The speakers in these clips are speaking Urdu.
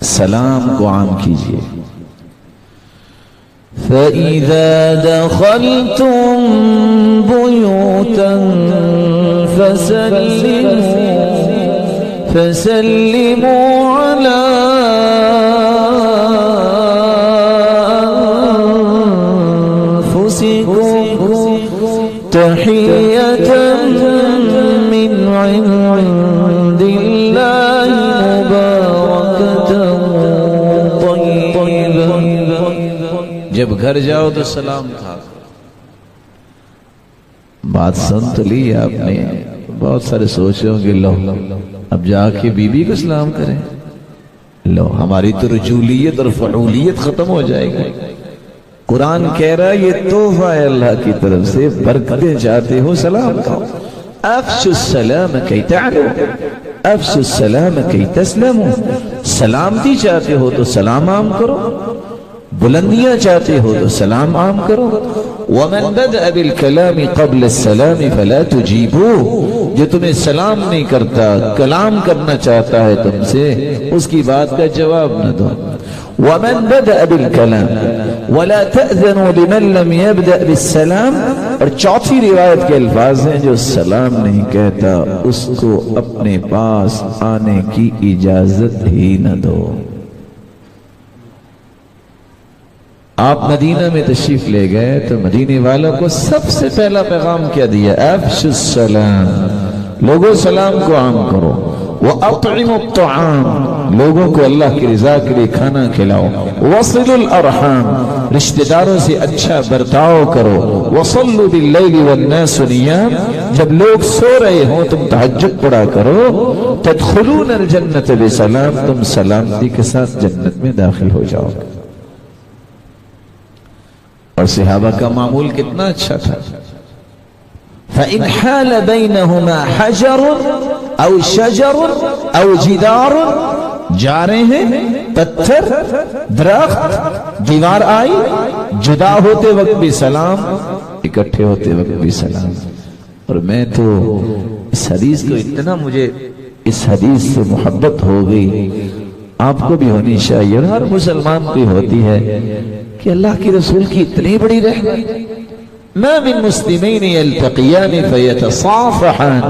سلام کو عام کیجئے. فَإِذَا دَخَلْتُمْ بُيُوتًا فَسَلِّمُوا عَلَىٰ أَنفُسِكُمْ تَحِيَّةً مِّنْ عِندِ اللَّهِ مُبَارَكَةً طَيِّبَةً. جب گھر جاؤ تو سلام کھا. بات سن تو لی آپ نے. بہت سارے سوچ رہے ہوں گے لو اب جا کے بی بی کو سلام کریں. لو ہماری تو رجولیت اور فعولیت ختم ہو جائے گی. قرآن کہہ رہا ہے یہ تحفہ ہے اللہ کی طرف سے. برکتیں چاہتے ہو سلام کھاؤ. افشوا السلام کی تعلو افشوا السلام کی تسلموا. سلامتی چاہتے ہو تو سلام عام کرو. بلندیاں چاہتے ہو تو سلام عام کرو. وَمَنْ بَدَأَ بِالْكَلَامِ قَبْلَ السَّلَامِ فَلَا تُجِيبُوهُ. جو تمہیں سلام نہیں کرتا کلام کرنا چاہتا ہے تم سے اس کی بات کا جواب نہ دو. وَمَنْ بَدَأَ بِالْكَلَامِ وَلَا تَأْذَنُوا لِمَنْ لَمْ يَبْدَأْ بِالسَّلَامِ. اور چوتھی روایت کے الفاظ ہیں جو سلام نہیں کہتا اس کو اپنے پاس آنے کی اجازت ہی نہ دو. آپ مدینہ میں تشریف لے گئے تو مدینے والوں کو سب سے پہلا پیغام کیا دیا؟ افشوا السلام. لوگوں سلام کو عام کرو. وَأَطْعِمُوا الطَّعَامَ. لوگوں کو اللہ کی رضا کے لیے کھانا کھلاؤ. وَصِلُوا الْأَرْحَامَ. رشتہ داروں سے اچھا برتاؤ کرو. وَصَلُّوا بِاللَّيْلِ وَالنَّاسُ نِيَامٌ. جب لوگ سو رہے ہوں تم تہجد پڑھا کرو. تَدْخُلُونَ الْجَنَّةَ بِسَلَامٍ. تم سلامتی کے ساتھ جنت میں داخل ہو جاؤ گے. اور صحابہ کا معمول کتنا اچھا تھا. فَإِنْ حَالَ بَيْنَهُمَا حَجَرٌ أَوْ شَجَرٌ أَوْ جِدَارٌ. جا رہے ہیں پتھر درخت دیوار آئی جدا ہوتے وقت بھی سلام اکٹھے ہوتے وقت بھی سلام. اور میں تو اس حدیث کو اتنا مجھے اس حدیث سے محبت ہو گئی. آپ کو بھی ہونی چاہیے اور ہر مسلمان کی ہوتی ہے کہ اللہ کی رسول کی اتنی بڑی رحمت. ما من مسلمین یلتقیان فیتصافحان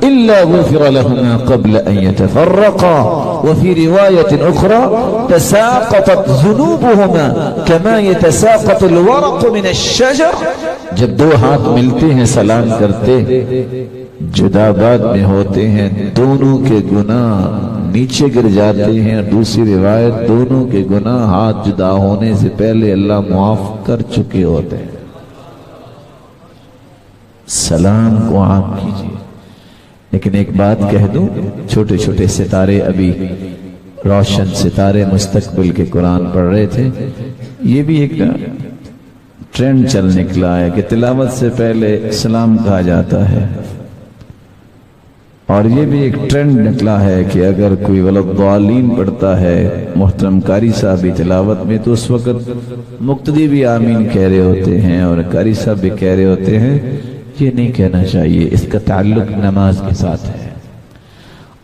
الا غفر لهما قبل ان يتفرقا وفي رواية اخرى تساقطت ذنوبهما كما يتساقط الورق من الشجر. جب دو ہاتھ ملتے ہیں سلام کرتے جدا بعد میں ہوتے ہیں دونوں کے گناہ نیچے گر جاتے ہیں. اور دوسری روایت دونوں کے گناہ ہاتھ جدا ہونے سے پہلے اللہ معاف کر چکے ہوتے ہیں. سلام کو عام کیجیے. لیکن ایک بات کہہ دوں, چھوٹے چھوٹے ستارے ابھی روشن ستارے مستقبل کے قرآن پڑھ رہے تھے. یہ بھی ایک ٹرینڈ چل نکلا ہے کہ تلاوت سے پہلے سلام کہا جاتا ہے. اور یہ بھی ایک ٹرینڈ نکلا ہے کہ اگر کوئی ولضالین پڑھتا ہے محترم قاری صاحب بھی تلاوت میں تو اس وقت مقتدی بھی آمین کہہ رہے ہوتے ہیں اور قاری صاحب بھی کہہ رہے ہوتے ہیں. یہ نہیں کہنا چاہیے. اس کا تعلق نماز کے ساتھ ہے.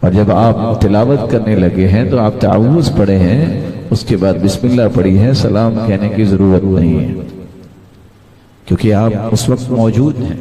اور جب آپ تلاوت کرنے لگے ہیں تو آپ تعوذ پڑھے ہیں اس کے بعد بسم اللہ پڑھی ہے. سلام کہنے کی ضرورت نہیں ہے کیونکہ آپ اس وقت موجود ہیں.